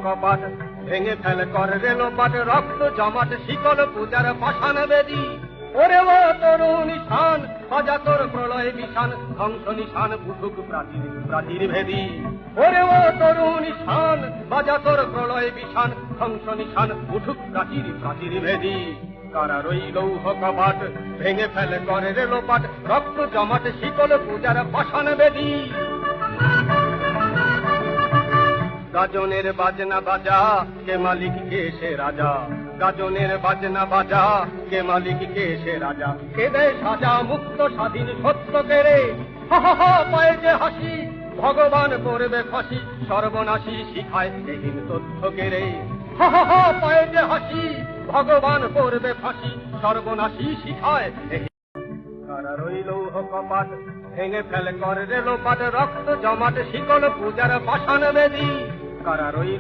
কপাট ভেঙে ফেলে করে রেলোপাট, রক্ত জমাট শিকল পূজার পাষাণ বেদী। ওরে ও তরুণ নিশান বাজা তোর প্রলয় বিশান, ধ্বংস নিশান উঠুক প্রাচীর প্রাচীর ভেদী। ওরে ও তরুণ নিশান বাজা তোর প্রলয় বিশান, ধ্বংস নিশান উঠুক প্রাচীর প্রাচীর ভেদী। কারার ওই লৌহ কপাট ভেঙে ফেলে করে রেলোপাট, রক্ত জমাট শিকল পূজার পাষাণ বেদী। গাজনের বাজনা বাজা কে মালিক কে সে রাজা, গাজনের বাজনা বাজা কে মালিক কে সে রাজা। কে দেয় সাজা মুক্ত স্বাধীন সত্য কেড়ে, হা হা হা পায়ে যে হাসি ভগবান করবে ফাঁসি, সর্বনাশী শিখায় এহীন তথ্য কেড়ে। হা হা হা পায়ে যে হাসি ভগবান করবে ফাঁসি, সর্বনাশী শিখায় এহীন। কারা রইল কপাট ভেঙে ফেলে করে রেলোপাট, রক্ত জমাট শিকল পূজার পাষাণ বেদী। কারা রইল